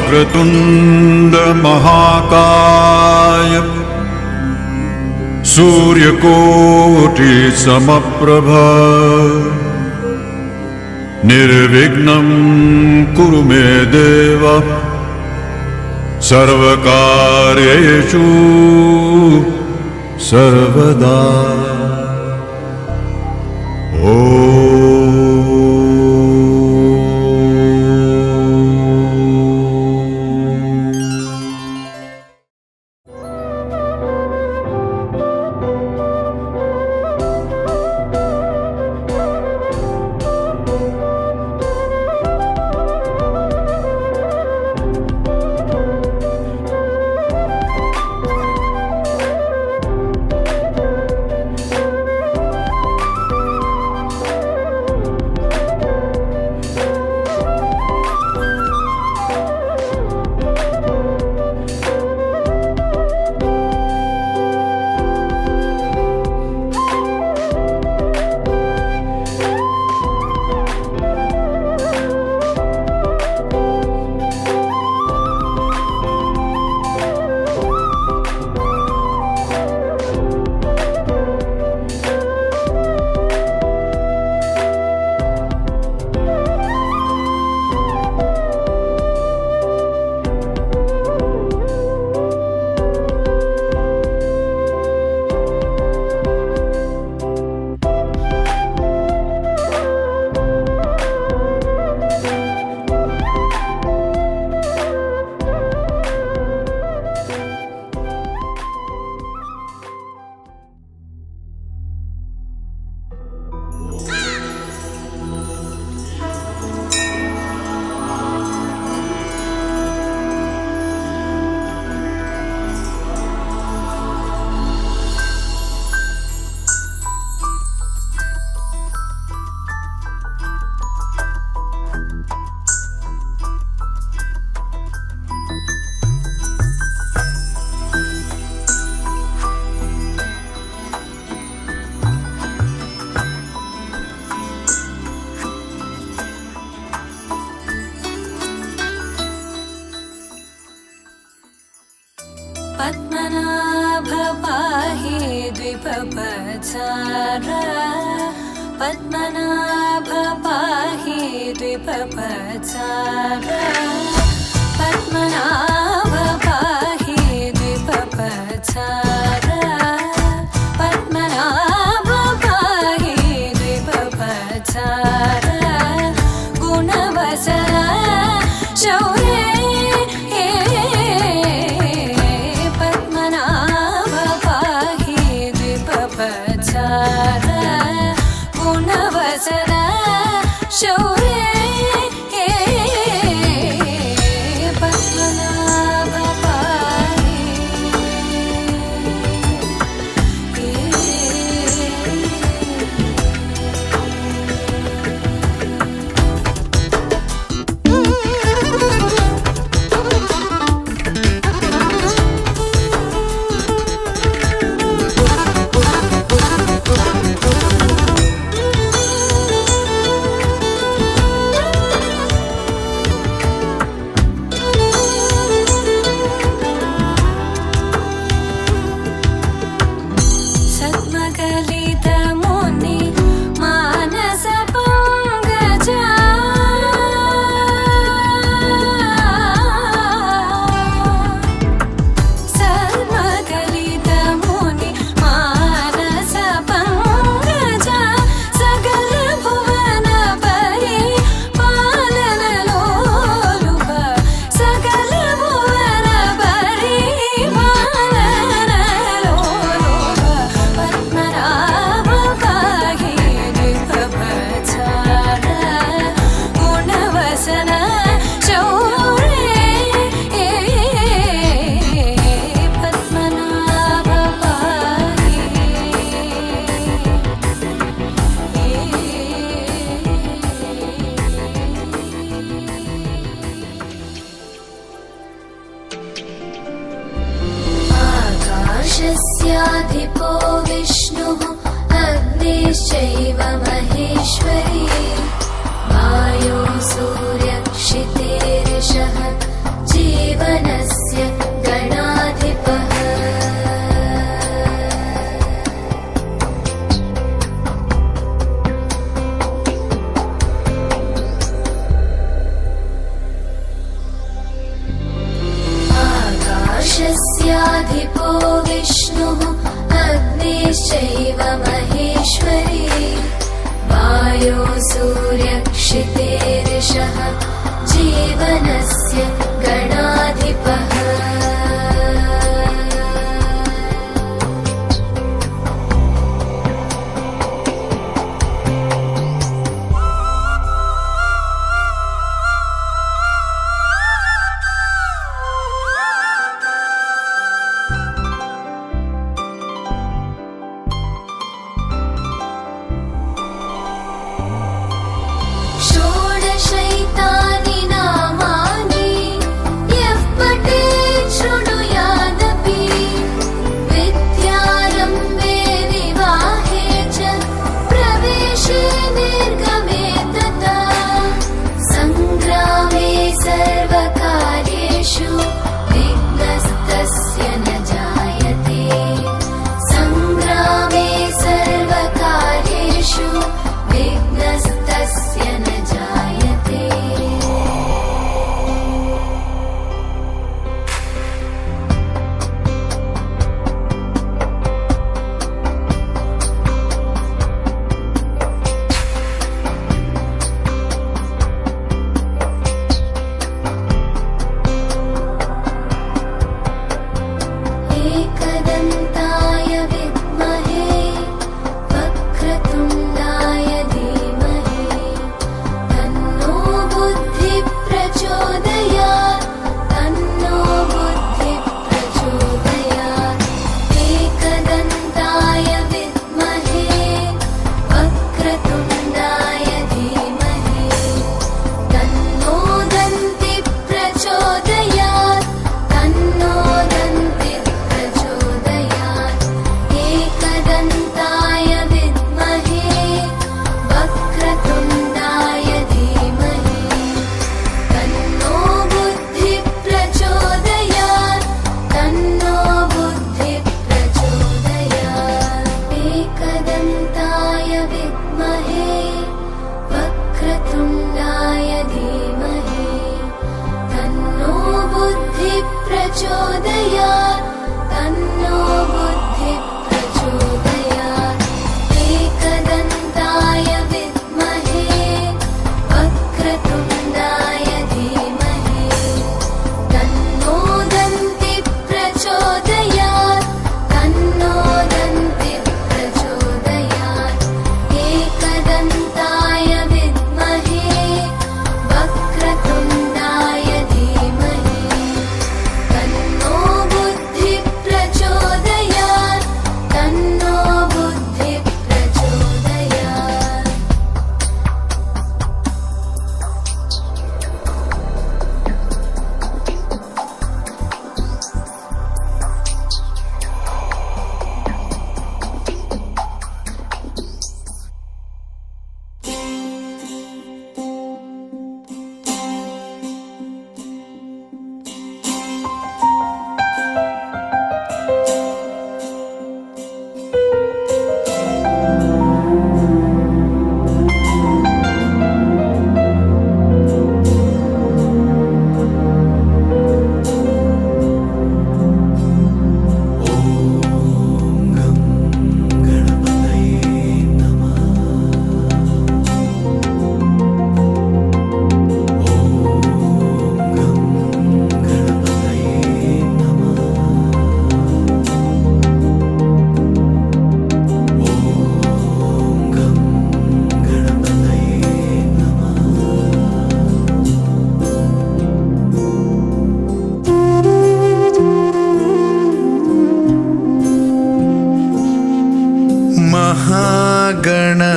वक्रतुंड महाकाय सूर्यकोटि समप्रभा निर्विघ्नं कुरु मे देव सर्वकार्येषु सर्वदा। पद्मनाभ पाहि द्विपपचार पद्मनाभ पाहि द्विपपचार पद्मनाभ पाहि द्विपपचार पद्मनाभ पाहि द्विपपचार गुणवसर शौर्य गुणवसर शौर्य पद्मनाभ पाहि।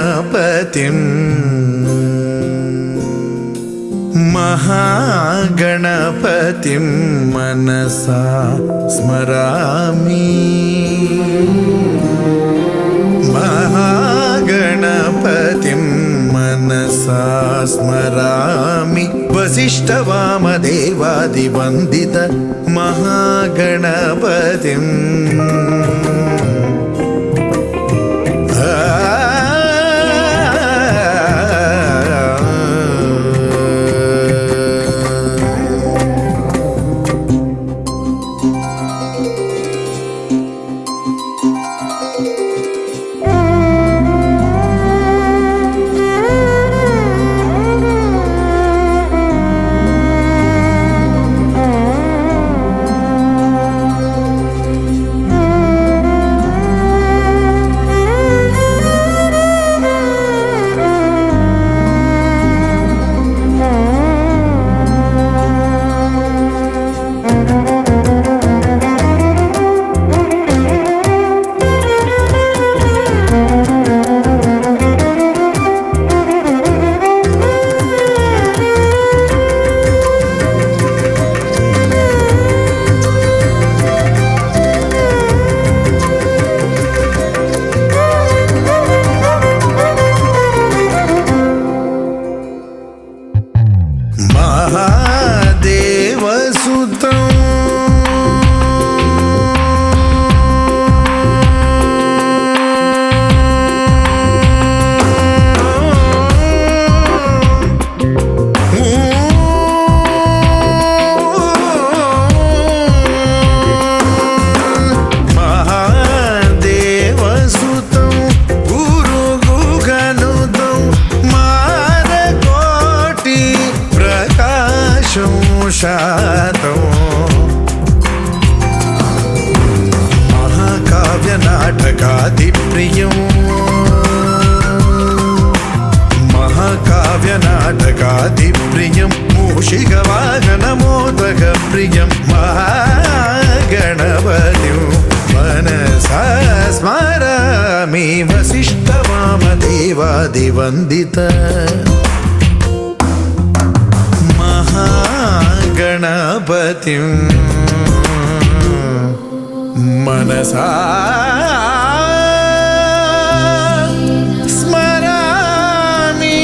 महागणपतिं महागणपतिं मनसा स्मरामि महागणपतिं मनसा स्मरामि वसिष्ठवामदेवादिवन्दित महागणपतिम् महाकाव्यनाटकादिप्रियं महाकाव्यनाटकादिप्रियं मूषिकवाहनमोदकप्रियं महागणपतिं मनसा स्मरामि वसिष्ठवामदेवादिवन्दित महागणपतिं मनसा स्मरामि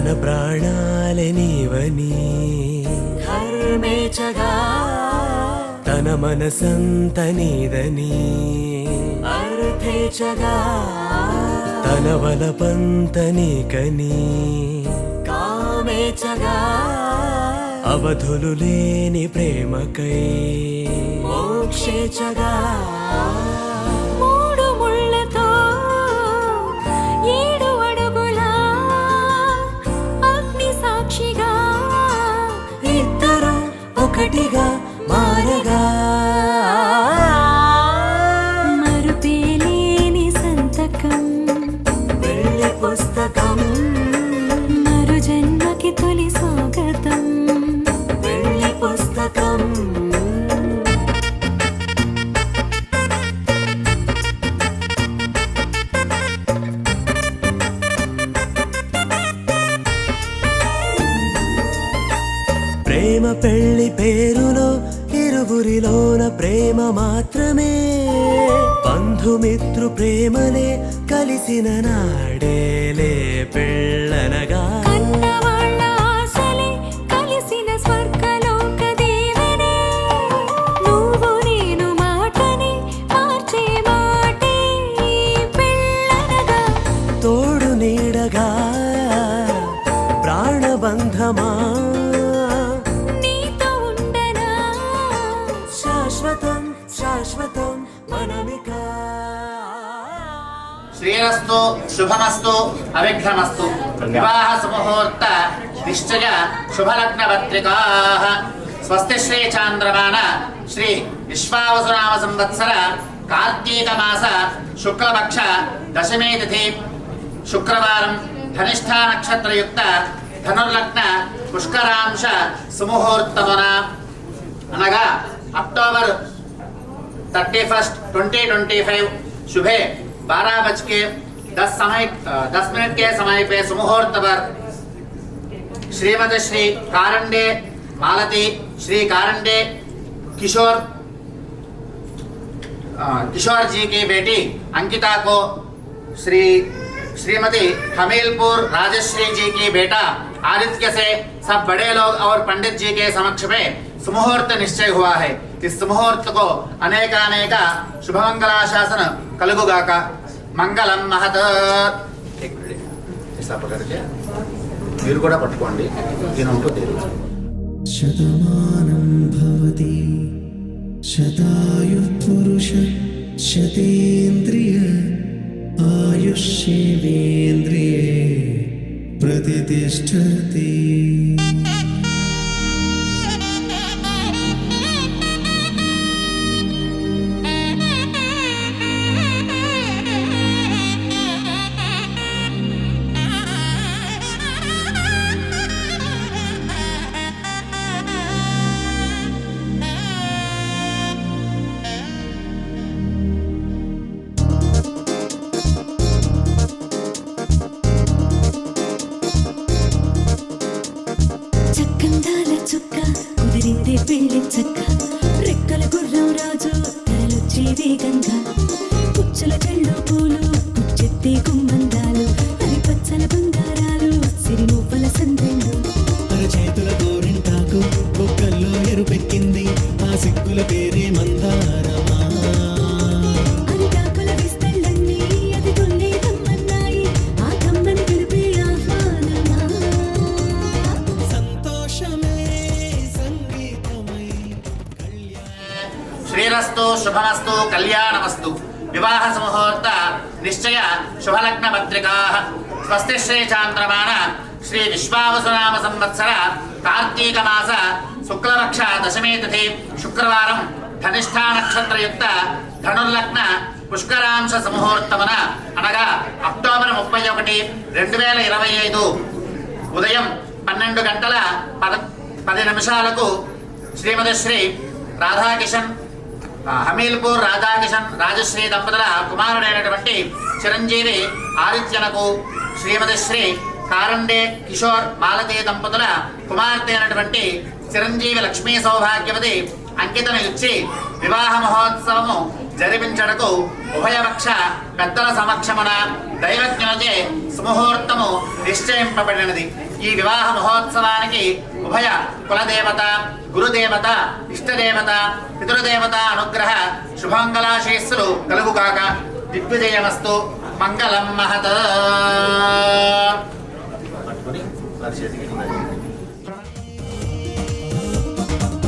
తన ప్రాణాలే నీవని ధర్మేచగా తన మనసంత నీదని అర్థేచగా తన వలపంత నీకని కామేచగా అవధులు లేని ప్రేమకై మోక్షేచగా మూడు ముళ్ళతో 7 అడుగుల అగ్ని సాక్షిగా ఇద్దరు ఒకటిగా మారగా మరుపేలేని సంతకం వెళ్ళి పుస్తకం మరు జన్మకి తొలి స్వాగతం వెళ్ళి పుస్తకం ప్రేమ పెళ్లి పేరులో ఇరువురిలోన ప్రేమ మాత్రమే బంధుమిత్రు ప్రేమలే కలిసిన నాడేలే పెళ్ళనగా కన్నవాళ్ళ ఆశలే కలిసిన స్వర్గలోక దేవనే నువ్వు నేను మాటని మార్చే మాటే పెళ్ళనగా తోడు నీడగా ప్రాణబంధమా నీతో ఉండనా శాశ్వతం శాశ్వతం మనమిక శ్రీరస్తు శుభమస్తు అవిఘ్నమస్తు వివాహ సుముహూర్త నిశ్చయ శుభలగ్న పత్రికాః స్వస్తి శ్రీ చాంద్రమాన శ్రీ విశ్వావసునామ సంవత్సర కార్తీక మాస శుక్లపక్ష దశమి తిథి శుక్రవారం ధనిష్ఠా నక్షత్రయుక్త ధనుర్లగ్న పుష్కరాంశ సుముహూర్తమున అనగా అక్టోబర్ 31, 2025 सुबह 12:10 के समय पे सुमुहूर्त पर श्रीमती श्री कारंडे मालती श्री कारंडे किशोर जी की बेटी अंकिता को श्रीमती हमीलपुर राजश्री जी की बेटा आदित्य से सब बड़े लोग और पंडित जी के समक्ष में सुमुहूर्त निश्चय हुआ है। इस मुहूर्त को अनेकानेक शुभमंगलाशासन कलुगुगाक मंगलम महत మీరు కూడా పట్టుకోండి దీని ఉంటుంది శతమానం భవతి శతాయుః పురుష శతేంద్రియ ఆయుష్యేంద్రియే ప్రతిష్ఠతి చక్కందాల చుక్క కుదిరిందే పెళ్లి చక్క రెక్కల గుర్రం రాజు తరలొచ్చే వేగంగా పుచ్చల చెళ్ళు పూలు పుచ్చెత్తే గుమ్మందాలు అరి పచ్చల బంగారాలు సిరిమూపల సందెళ్ళు అరచేతుల గోరింటాకు బొక్కల్లో ఎరుపెక్కింది ఆ సిగ్గుల పేరే మందారమా అరిటాకుల విస్తళ్ళన్నీ అది తొల్లి తమ్మన్నాయి ఆ తమ్మని పిలిపే ఆహ్వానమా సంతోషమే సంగీతమై శ్రీరస్తు శుభమస్తు కళ్యాణమస్తు వివాహ ముహూర్త నిశ్చయ శుభలగ్న పత్రికాః స్వస్తి శ్రీ చాంద్రమాన శ్రీ విశ్వావసునామ సంవత్సర కార్తీక మాస శుక్లపక్ష దశమి తిథి శుక్రవారం ధనిష్ఠా నక్షత్రయుక్త ధనుర్లగ్న పుష్కరాంశ ముహూర్తమున అనగా అక్టోబర్ 31, 2025 ఉదయం 12:10 శ్రీమతి శ్రీ రాధాకిషన్ హమీల్పూర్ రాధాకిషన్ రాజశ్రీ దంపతుల కుమారుడైనటువంటి చిరంజీవి ఆదిత్యనకు శ్రీమతి శ్రీ కారండే కిషోర్ మాలతీ దంపతుల కుమార్తె అయినటువంటి చిరంజీవి లక్ష్మీ సౌభాగ్యవతి అంకితను ఇచ్చి వివాహ మహోత్సవము జరిపించ నిర్వహించడకు ఉభయపక్ష పెద్దల సమక్షమున దైవజ్ఞులచే సుముహూర్తము నిశ్చయింపబడినది. ఈ వివాహ మహోత్సవానికి ఉభయ కులదేవత, గురుదేవత, ఇష్టదేవత, పితృదేవత అనుగ్రహ శుభమంగళాశీస్సులు కలుగుగాక. దిగ్విజయమస్తు. మంగళం మహత్.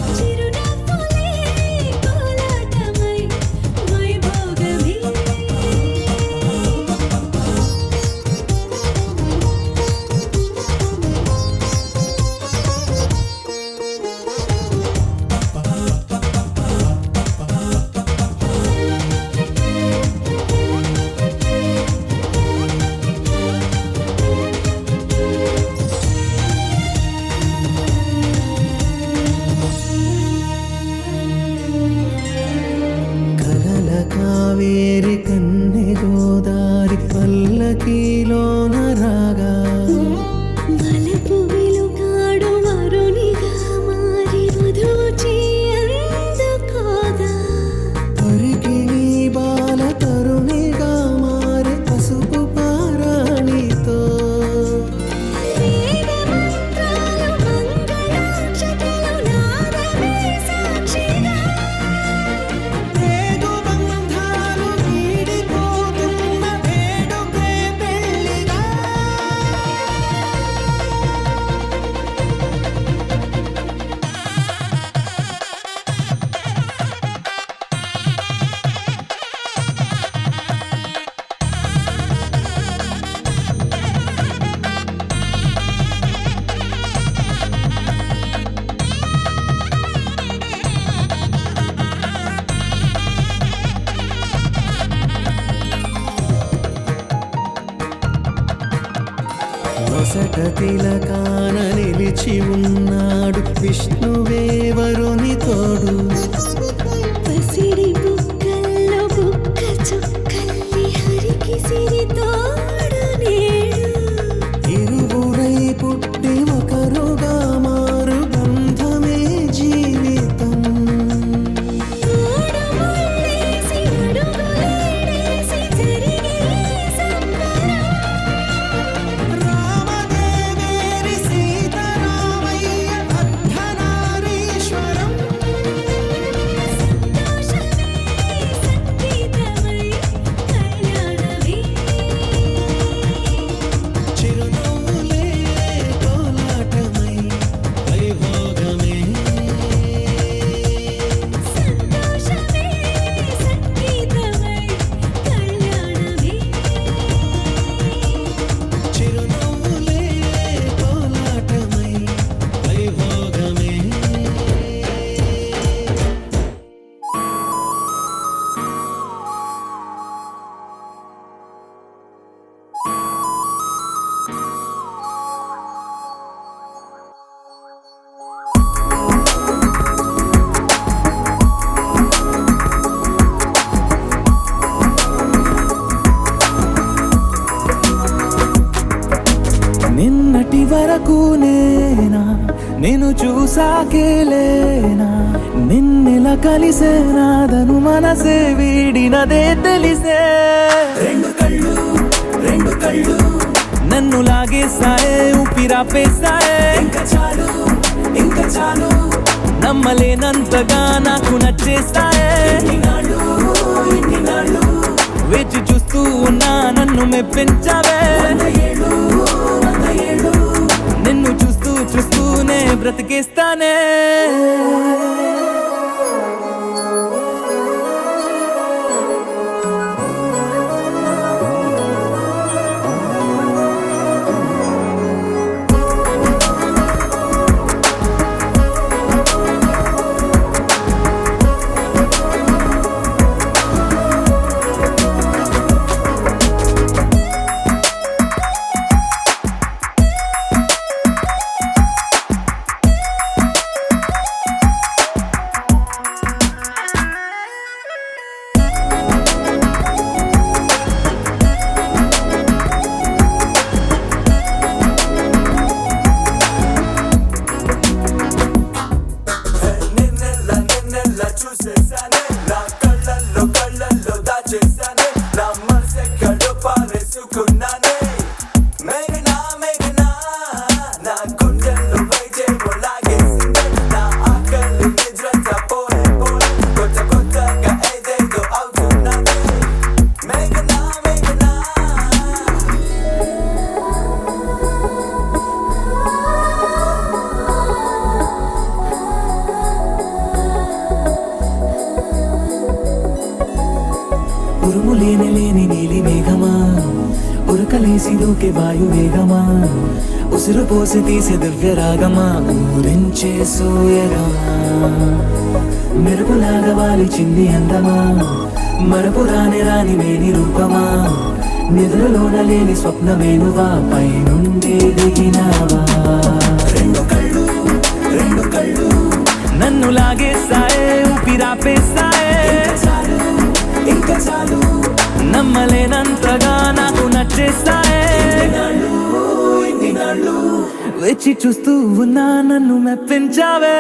చిరునవ్వులే కోలాటమై వైభోగమే కలల కావేరి కన్నె గోదారి పల్లకీలోన రాగా వలపు వెలుగాడు వరునిగా మారి వధూచి అందుకోగా పరికిణి బాల తరుణిగా మారి పసుపు పారాణితో వేద మంత్రాలు మంగళాక్షతలు నాదమే సాక్షిగా రేగు బంధాలు వీడిపోతున్న వేడుకే పెళ్లిగా వసట తిలకాన నిలిచి ఉన్నాడు విష్ణువే వరుని తోడు పసిడి బుక్కల్లో బుక్క చుక్కల్లి హరికి సిరి తోడు నేడు ఇరువురై పుట్టి ఒకరుగా మారు బంధమే జీవితం తోడు ముళ్ళేసి అడుగులేసి జరిగే సంబరం రామదేవేరి సీతారామయ్య అర్ధనారీశ్వరం సంతోషమే సంగీతమై కళ్యాణమే చిరునవ్వులే కోలాటమై వైభోగమే సంతోషమే సంగీతమై కళ్యాణమే చిరునవ్వులే కోలాటమై వైభోగమే నిన్నటి వరకు నేనా నేను చూసాకేలేనా నిన్నెలా కలిసేనాదను మనసే వీడినదే తెలిసే రెండు కళ్ళు నన్ను లాగేసాయే ఊపిరాపేసాయే ఇంకా చాలు నమ్మలేనంతగా నాకు నచ్చేస్తాయే వేచి చూస్తూ ఉన్నా నన్ను మెప్పించావే నిన్ను చూస్తూ చూస్తూనే బ్రతికేస్తానే ఉరుము లేని లేని నీలి మేఘమా ఉరకలేసి దూకే వాయు వేగమా ఉసురు పోసి తీసే దివ్య రాగమా ఊరించే సూయగమా మెరుపులాగా వాలి చిన్ని అందమా మరపు రాని రాని మేని రూపమా నిద్రలోన లేని స్వప్నమేనువా పై నుండి దిగినావా రెండు కళ్ళు నన్ను లాగేసాయే ఊపిరాపేసాయే ఇంకా చాలు నమ్మలేనంతగా నాకు నచ్చేసాయే వచ్చి చూస్తూ ఉన్నా నన్ను మెప్పించావే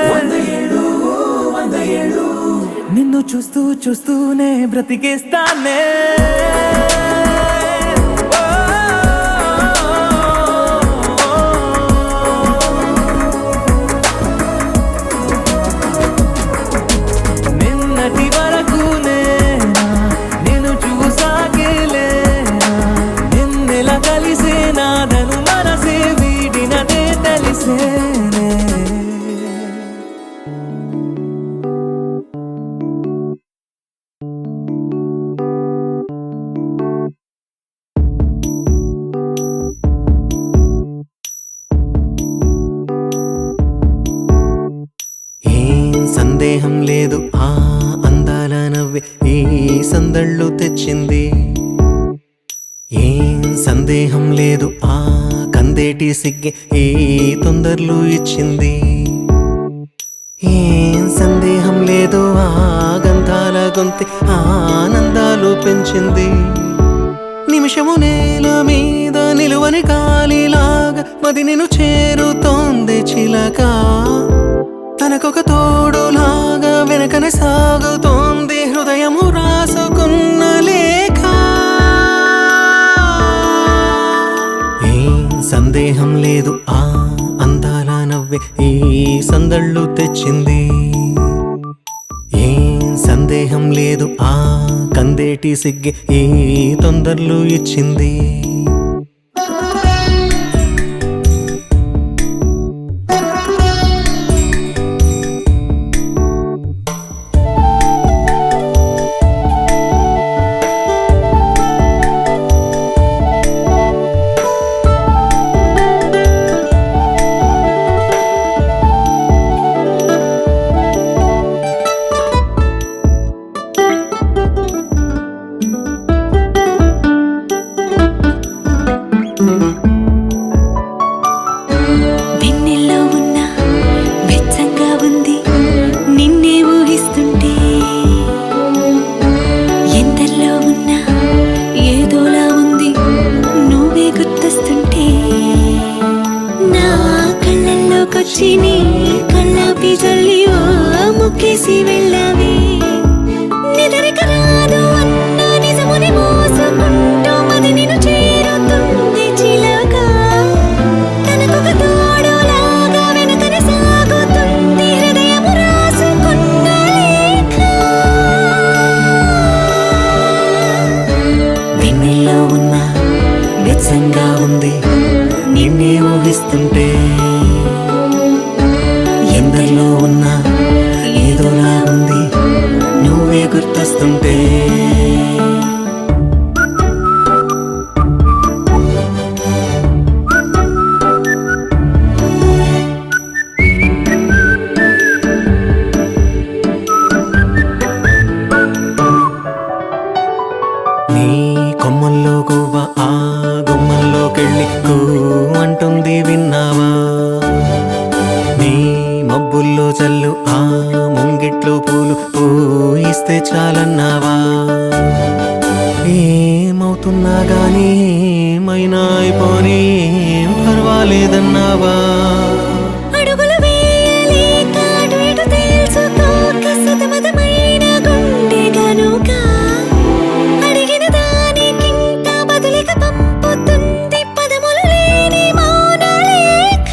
నిన్ను చూస్తూ చూస్తూనే బ్రతికేస్తానే నిన్నటి వరకు నేను చూసాకేలేనా నిన్నెలా కలిసే నాదను మనసే వీడినదే తెలిసేనే సందేహం లేదు ఆ అందాల నవ్వే ఈ సందళ్ళు తెచ్చింది ఏం సందేహం లేదు ఆ కందేటి సిగ్గే ఈ తొందరలు ఇచ్చింది ఏం సందేహం లేదు ఆ గంధాల గొంతి ఆనందాలు పెంచింది నిమిషము నేల మీద నిలువని గాలిలాగా మది నేను చేరుతోంది చిలక తనకొక తోడులాగా వెనకనే సాగుతోంది హృదయము రాసుకున్న లేఖ ఏం సందేహం లేదు ఆ అందాల నవ్వే ఈ సందళ్ళు తెచ్చింది ఏం సందేహం లేదు ఆ కందేటి సిగ్గే ఈ తొందరలు ఇచ్చింది వెన్నెల్లో ఉన్న వెచ్చంగా ఉంది నిన్నే ఊహిస్తుంటే ఎందరిలో ఉన్న ఏదోలా ఉంది నువ్వే గుర్తొస్తుంటే నా కళ్ళల్లోకొచ్చి నీ కళ్ళాపి జల్లి ఓ ముక్కేసి వెళ్ళావే నిద్రక రాదు అన్న నిజముని మోసుకుంటూ మది నిన్ను చేరుతుంది చిలక తనకొక తోడులాగా వెనకనే సాగుతుంది హృదయము రాసుకున్న లేఖ వెన్నెల్లో ఉన్న వెచ్చంగా ఉంది నిన్నే ఊహిస్తుంటే ఎందరిలో ఉన్న ఏదోలా ఉంది నువ్వే గుర్తొస్తుంటే నీ కొమ్మల్లో గువ్వ ఆ గుమ్మల్లోకెళ్ళి కూ అంటుంది విన్నావా నీ మబ్బుల్లో చల్లు ఆ ముంగిట్లో పూలు పూయిస్తే చాలన్నావా ఏమవుతున్నా గానీ ఏమైనా అయిపోనీ ఏం పర్వాలేదన్నావా అడుగులు వేయలేక అటు ఇటు తెలుసుకోక సతమతమైన గుండె గనుక అడిగిన దానికింత బదులిక పంపుతుంది పదములు లేని మౌన లేఖ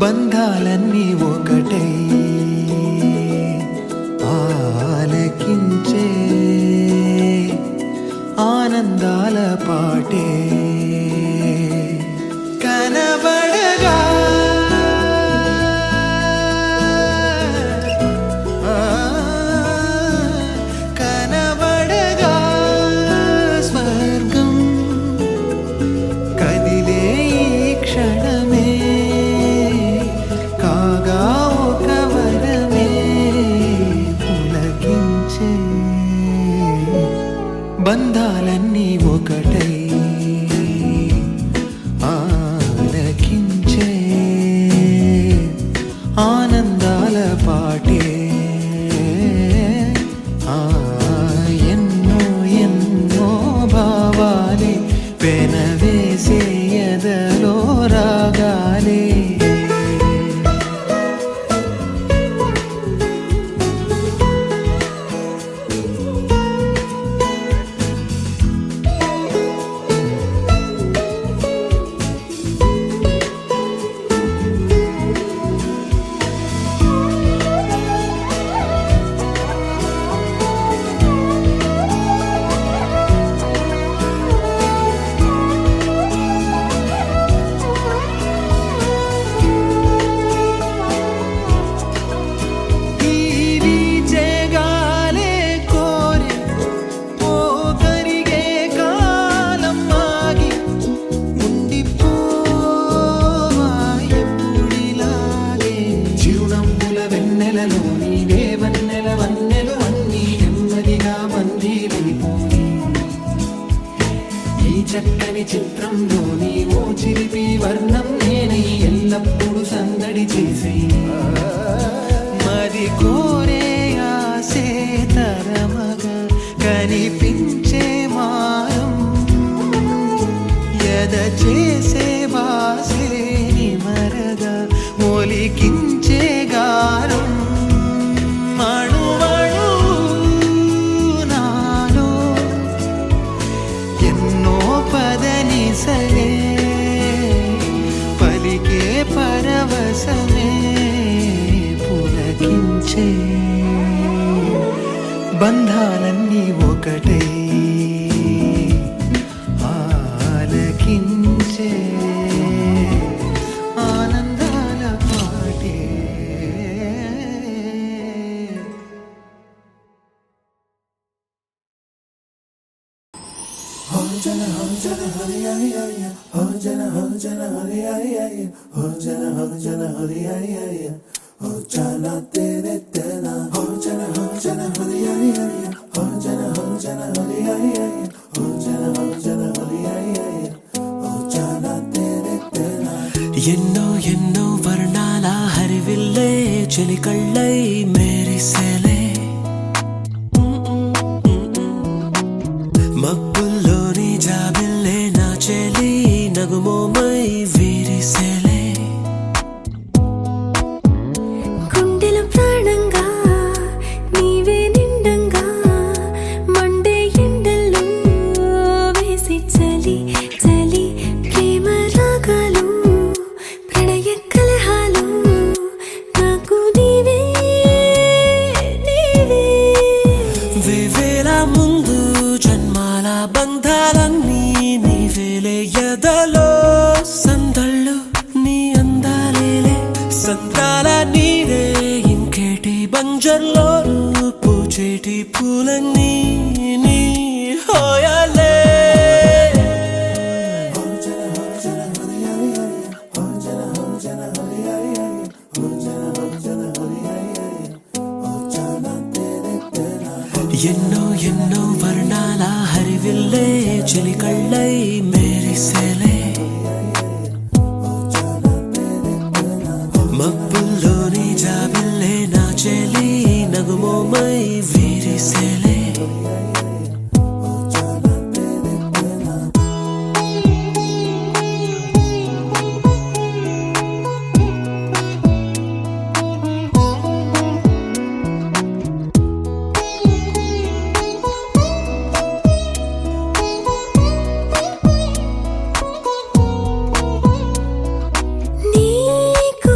బంధాలన్నీ ఒకటై ఆలకించే ఆనందాల పాటే కనబడగా కనబడగా స్వర్గం కదిలే ఈ క్షణమే కాగా ఒక వరమే పులకించే బంధాలన్నీ ఒకటై ఆలకించే ఆనందాల పాటే ఎన్నో ఎన్నో భావాలే పెనవేసే ఎదలో రాగాలే చక్కని చిత్రంలోని ఓ చిలిపి వర్ణం నేనై ఎల్లప్పుడూ సందడి చేసి మరి కోరే ఆసే తరమగా కనిపించే మారం ఎద చేసే వాసే నిమరగా ఒలికించే గారం పదనిసలే పలికే పరవశమే పులకించే బంధాలన్నీ ఒకటై ఆలకించే ఆనందాల పాటే ఎన్నో ఎన్నో వర్ణాల హరివిల్లే చెలికళ్ళై మేరిసేలే మబ్బుల్లోని జాబిల్లే నా చెలి నగుమోమై వీరిసేలే గుండెలో ప్రాణంగా నీవే నిండంగా మండే ఎండల్లో వేసి చలి చలి ప్రేమ రాగాలు ప్రణయ కలహాలు నాకు నీవే నీవే వేవేల ముందు జన్మాల బంధాలన్నీ నీవేలే ఎదలో సందళ్ళు నీ అందాలేలే సంతాల నీరే ఇంకేటి బంజర్లో పూచేటి పూలన్నీ నీ హోయాలే ఎన్నో ఎన్నో వర్ణాల హరివిల్లే చెలికళ్ళై మేరిసేలే మబ్బుల్లోని జాబిల్లే నా చెలి నగుమోమై వీరిసేలే నీకు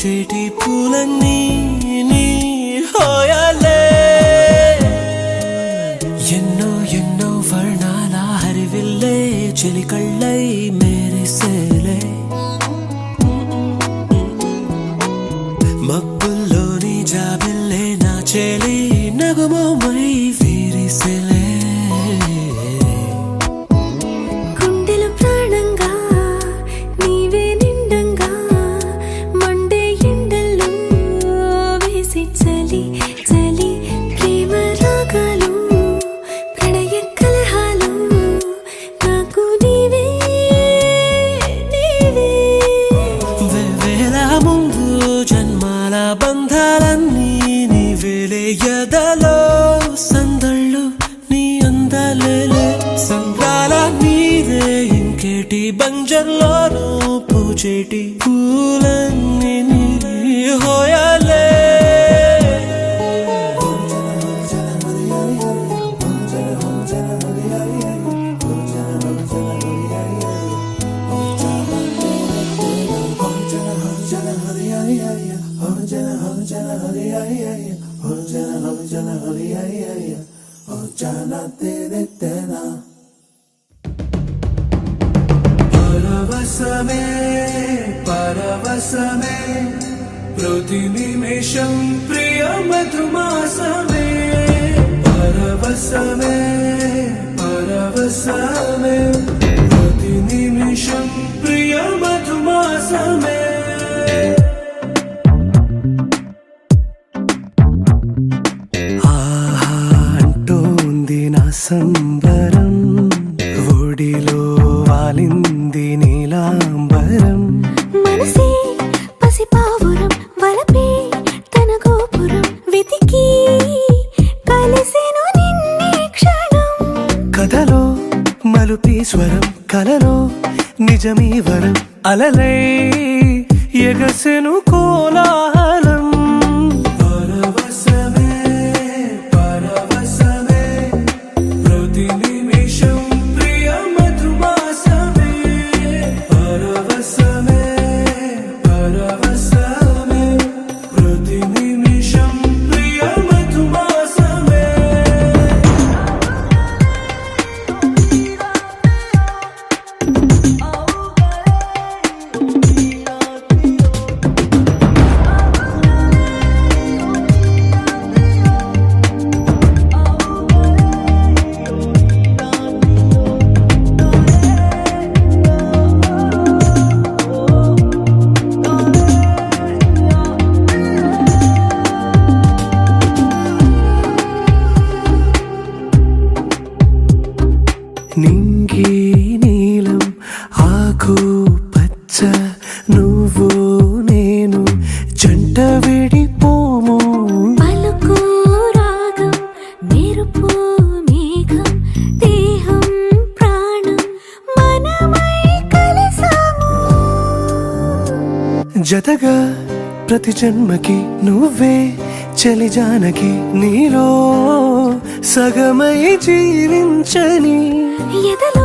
పూచేటి పూలన్నీ నీ హోయాలే ఎన్నో ఎన్నో వర్ణాల హరివిల్లే చెలికళ్ళై మెరిసేలే మబ్బుల్లోని జాబిల్లే నా చెలి నగుమోమై విరిసేలే గుండెలు ప్రాణంగా నీవే నిండంగా మండే ఎండల్లో వేసి చలి చలి ప్రేమ రాగాలు ప్రణయ కలహాలు నాకు నీవే నీవే వేవేల ముందు జన్మాల బంధాలన్నీ నీవేలే ఎదలో సందళ్ళు నీ అందాలేలే సంద్రాల నీరే ఇంకేటి బంజర్లోనూ పూచేటి పూలన్నీ నీ హోయాలే పరవశమే పరవశమే ప్రతి నిమిషం ప్రియ మధుమాసమే పరవశమే పరవశమే ప్రతి నిమిషం ప్రియ మధుమాసమే ఆహా అంటోంది నా సంబరం ఒడిలో వాలింది నీలాంబరం మనసే పసిపావురం వలపే తన గోపురం వెతికి కలిసెను నిన్నే క్షణం కథలో మలుపీ స్వరం కలలో నిజమీ వరం అలలై ఎగసెను కోలాహలం పరవశమే పరవశమే ప్రతి నిమిషం ప్రియ మధుమాసమే పరవశమే పరవశమే ప్రతి నిమిషం ప్రియ మధుమాసమే నింగి నీలం ఆకు పచ్చ నువ్వు నేను జంట విడిపోము పలుకు రాగం మెరుపు మేఘం దేహం ప్రాణం మనమై కలిసాము జతగా ప్రతి జన్మకి నువ్వే చలి జానకి నీలో సగమై జీవించని ఎదలో